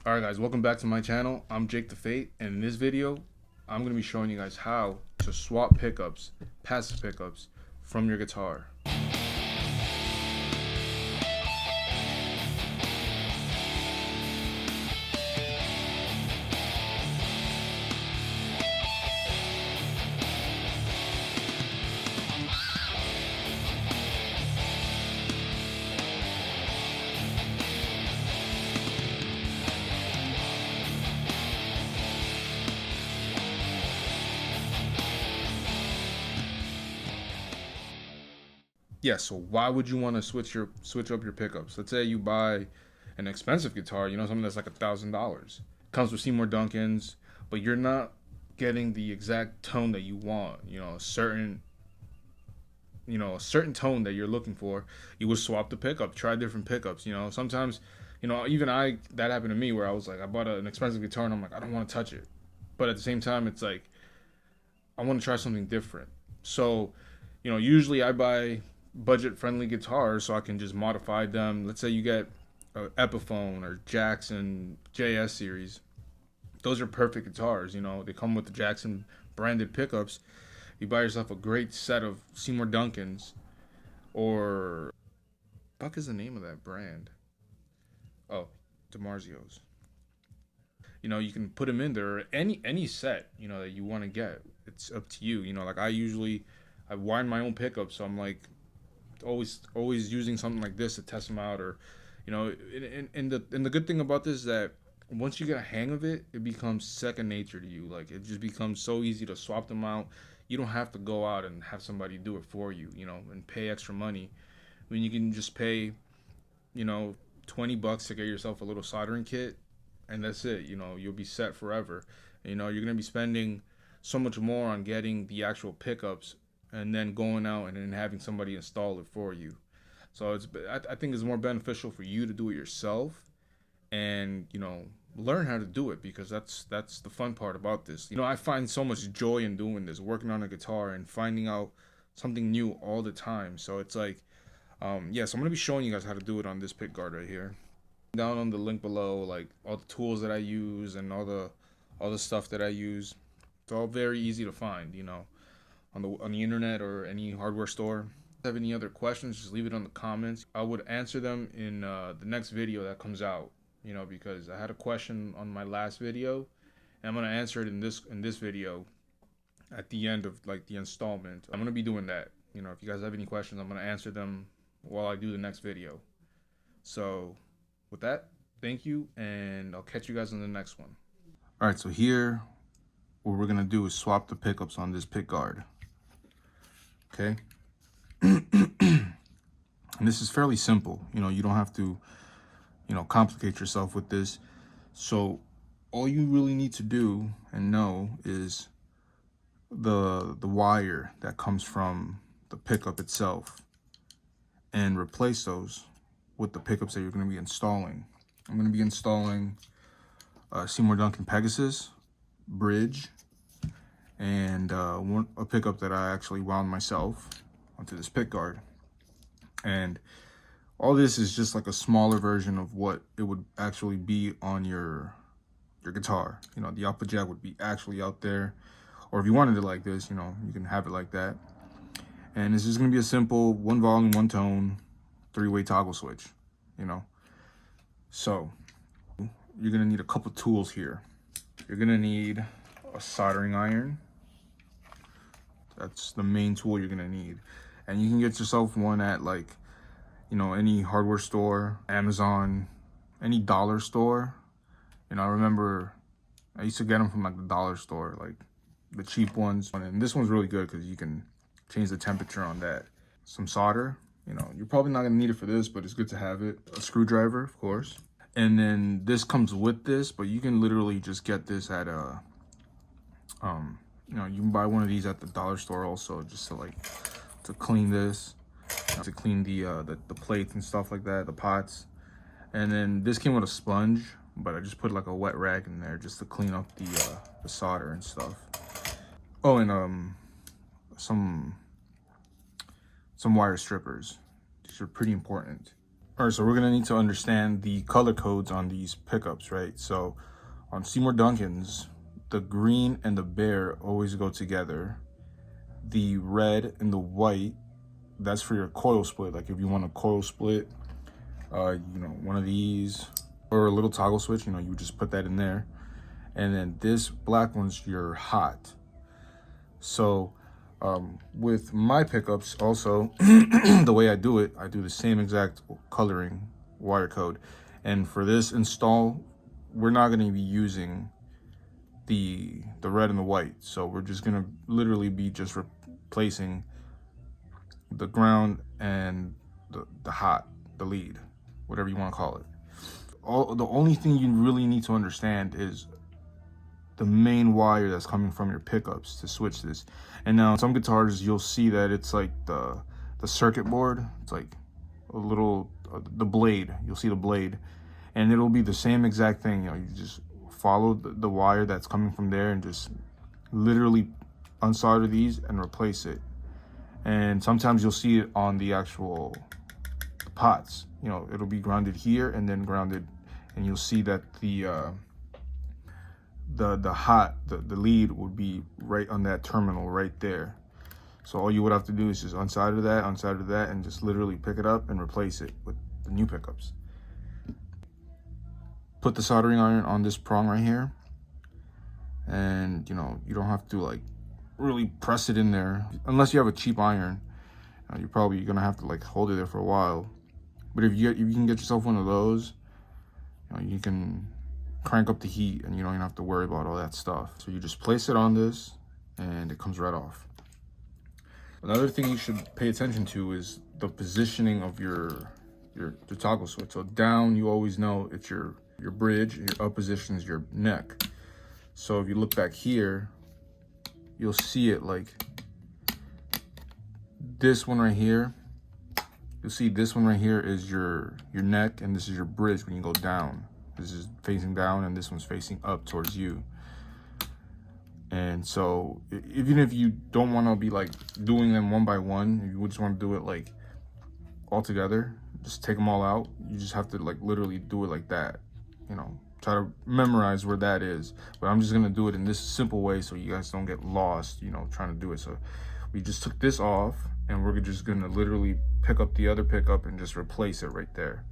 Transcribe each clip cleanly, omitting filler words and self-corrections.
Alright guys, welcome back to my channel. I'm Jake the Fate, and in this video, I'm going to be showing you guys how to swap pickups, passive pickups, from your guitar. Yeah, so why would you want to switch up your pickups? Let's say you buy an expensive guitar, something that's like $1,000. Comes with Seymour Duncans, but you're not getting the exact tone that you want. A certain tone that you're looking for. You would swap the pickup, try different pickups. Sometimes, even that happened to me where I was like, I bought an expensive guitar and I'm like, I don't want to touch it, but at the same time, it's like I want to try something different. So, usually I buy budget friendly guitars so I can just modify them. Let's say you get a Epiphone or Jackson JS series. Those are perfect guitars. They come with the Jackson branded pickups. You buy yourself a great set of Seymour Duncans, or fuck is the name of that brand? Oh, DiMarzio's. You can put them in there. Any set that you want to get. It's up to you. Like I wind my own pickup, so I'm like always using something like this to test them out, or and the good thing about this is that once you get a hang of it, it becomes second nature to you. Like it just becomes so easy to swap them out. You don't have to go out and have somebody do it for you, and pay extra money. I mean, you can just pay, you know, $20 to get yourself a little soldering kit, and that's it. You'll be set forever. You're gonna be spending so much more on getting the actual pickups and then going out and then having somebody install it for you. So I think it's more beneficial for you to do it yourself, and learn how to do it, because that's the fun part about this. I find so much joy in doing this, working on a guitar and finding out something new all the time. So it's like, yeah. So I'm gonna be showing you guys how to do it on this pick guard right here. Down on the link below, like all the tools that I use and all the stuff that I use. It's all very easy to find, on the internet or any hardware store. If you have any other questions, just leave it in the comments. I would answer them in the next video that comes out. Because I had a question on my last video, and I'm gonna answer it in this video at the end of like the installment. I'm gonna be doing that. If you guys have any questions, I'm gonna answer them while I do the next video. So with that, thank you, and I'll catch you guys in the next one. All right, so here, what we're gonna do is swap the pickups on this pick guard. Okay. And this is fairly simple. You don't have to, complicate yourself with this. So all you really need to do and know is the wire that comes from the pickup itself, and replace those with the pickups that you're going to be installing. I'm going to be installing Seymour Duncan Pegasus bridge, and a pickup that I actually wound myself onto this pick guard. And all this is just like a smaller version of what it would actually be on your guitar. The output jack would be actually out there, or if you wanted it like this, you can have it like that. And it's just gonna be a simple 1 volume, 1 tone, 3-way toggle switch. So you're gonna need a couple tools here. You're gonna need a soldering iron. That's the main tool you're gonna need, and you can get yourself one at like, any hardware store, Amazon, any dollar store. I remember I used to get them from like the dollar store, like the cheap ones. And this one's really good because you can change the temperature on that. Some solder, you're probably not gonna need it for this, but it's good to have it. A screwdriver, of course. And then this comes with this, but you can literally just get this at a, you can buy one of these at the dollar store also, just to clean this. To clean the plates and stuff like that, the pots. And then this came with a sponge, but I just put like a wet rag in there just to clean up the solder and stuff. Oh, and some wire strippers. These are pretty important. All right, so we're gonna need to understand the color codes on these pickups, right? So on Seymour Duncan's, the green and the bear always go together. The red and the white, that's for your coil split. Like if you want a coil split, you know, one of these, or a little toggle switch, you know, you just put that in there. And then this black one's your hot. So with my pickups also, the way I do the same exact coloring wire code. And for this install, we're not going to be using the red and the white. So we're just going to literally be just replacing the ground and the hot, the lead, whatever you want to call it. The only thing you really need to understand is the main wire that's coming from your pickups to switch this. And now some guitars, you'll see that it's like the circuit board. It's like a little, the blade, you'll see the blade, and it'll be the same exact thing. You know, you just follow the wire that's coming from there and just literally unsolder these and replace it. And sometimes you'll see it on the actual pots. You know, it'll be grounded here and then grounded, and you'll see that the lead would be right on that terminal right there. So all you would have to do is just unsolder that, and just literally pick it up and replace it with the new pickups. Put the soldering iron on this prong right here, and you know, you don't have to like really press it in there unless you have a cheap iron. You're probably gonna have to like hold it there for a while. But if you can get yourself one of those, you know, you can crank up the heat and you don't even have to worry about all that stuff. So you just place it on this and it comes right off. Another thing you should pay attention to is the positioning of your toggle switch. So down, you always know it's your bridge, your up position is your neck. So if you look back here, you'll see it like this one right here. You'll see this one right here is your neck, and this is your bridge when you go down. This is facing down and this one's facing up towards you. And so even if you don't want to be like doing them one by one, if you just want to do it like all together, just take them all out. You just have to like literally do it like that, you know, try to memorize where that is. But I'm just going to do it in this simple way so you guys don't get lost, you know, trying to do it. So we just took this off, and we're just going to literally pick up the other pickup and just replace it right there.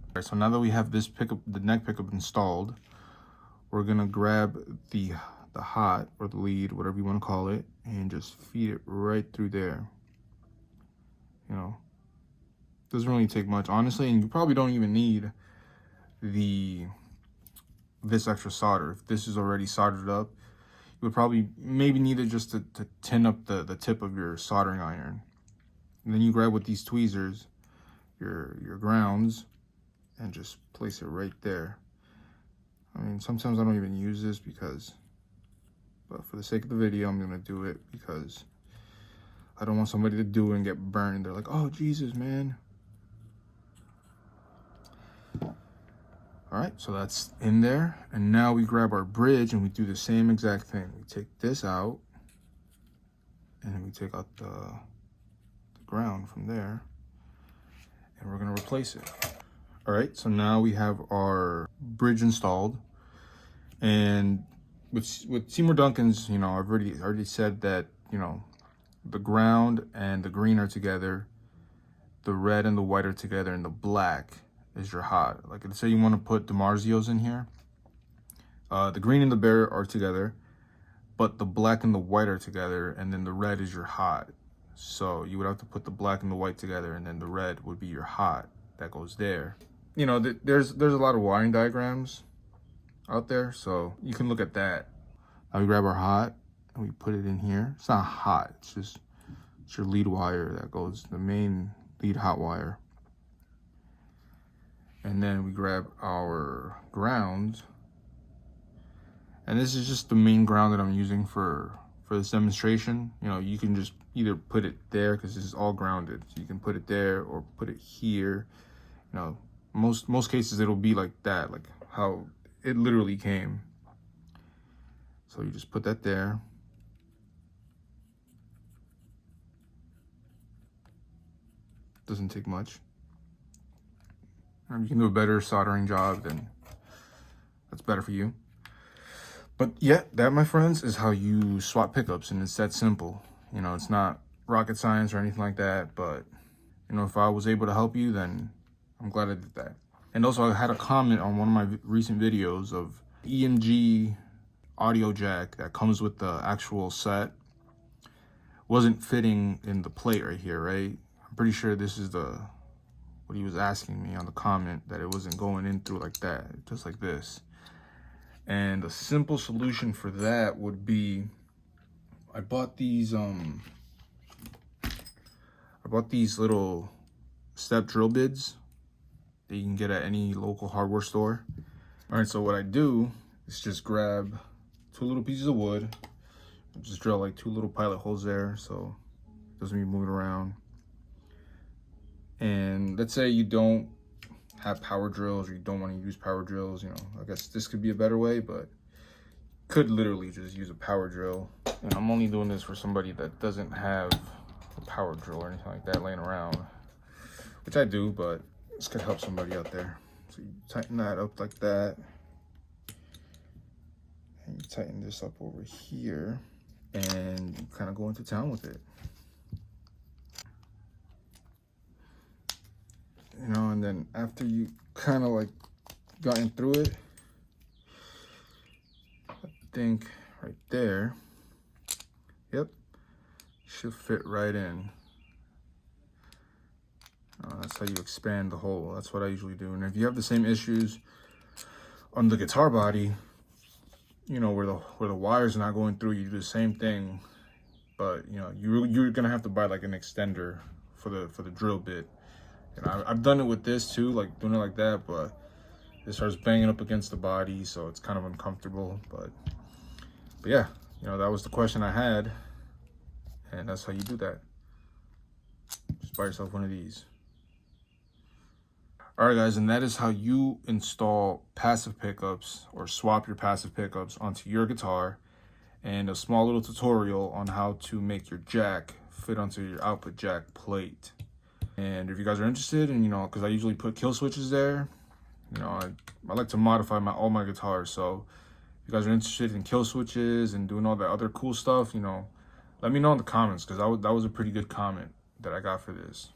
All right, so now that we have this pickup, the neck pickup installed, we're going to grab the hot or the lead, whatever you want to call it, and just feed it right through there. You know, doesn't really take much, honestly, and you probably don't even need this extra solder. If this is already soldered up, you would probably maybe need it just to tin up the tip of your soldering iron. And then you grab with these tweezers your grounds and just place it right there. I mean, sometimes I don't even use this but for the sake of the video, I'm gonna do it because I don't want somebody to do it and get burned. And they're like, oh, Jesus, man. All right, so that's in there. And now we grab our bridge and we do the same exact thing. We take this out and then we take out the ground from there, and we're gonna replace it. All right, so now we have our bridge installed. And with Seymour Duncan's, you know, I've already said that, you know, the ground and the green are together, the red and the white are together, and the black is your hot. Like, let's say you want to put DiMarzios in here. The green and the bear are together, but the black and the white are together, and then the red is your hot. So you would have to put the black and the white together, and then the red would be your hot that goes there. You know, there's a lot of wiring diagrams out there, so you can look at that. Now we grab our hot and we put it in here. It's not hot, it's your lead wire that goes, the main lead hot wire. And then we grab our grounds, and this is just the main ground that I'm using for this demonstration. You know, you can just either put it there because this is all grounded, so you can put it there or put it here. You know, most cases it'll be like that, like how it literally came. So you just put that there. Doesn't take much. You can do a better soldering job, then that's better for you. But yeah, that, my friends, is how you swap pickups, and it's that simple. You know, it's not rocket science or anything like that, but you know, if I was able to help you, then I'm glad I did that. And also, I had a comment on one of my recent videos of EMG audio jack that comes with the actual set wasn't fitting in the plate right here, right? I'm pretty sure this is what he was asking me on the comment, that it wasn't going in through like that, just like this. And the simple solution for that would be, I bought these little step drill bits that you can get at any local hardware store. All right, so what I do is just grab 2 little pieces of wood, just drill like 2 little pilot holes there so it doesn't be moving around. And let's say you don't have power drills, or you don't want to use power drills, you know, I guess this could be a better way, but could literally just use a power drill. And I'm only doing this for somebody that doesn't have a power drill or anything like that laying around, which I do, but this could help somebody out there. So you tighten that up like that, and you tighten this up over here, and you kind of go into town with it. You know, and then after you kind of like gotten through it, I think right there, yep, should fit right in. That's how you expand the hole. That's what I usually do. And if you have the same issues on the guitar body, you know, where the wires are not going through, you do the same thing, but you know, you're gonna have to buy like an extender for the drill bit. And I've done it with this too, like doing it like that, but it starts banging up against the body, so it's kind of uncomfortable. But yeah, you know, that was the question I had, and that's how you do that. Just buy yourself one of these. All right, guys, and that is how you install passive pickups, or swap your passive pickups onto your guitar, and a small little tutorial on how to make your jack fit onto your output jack plate. And if you guys are interested, and you know, because I usually put kill switches there, you know, I like to modify all my guitars. So if you guys are interested in kill switches and doing all that other cool stuff, you know, let me know in the comments, because that was a pretty good comment that I got for this.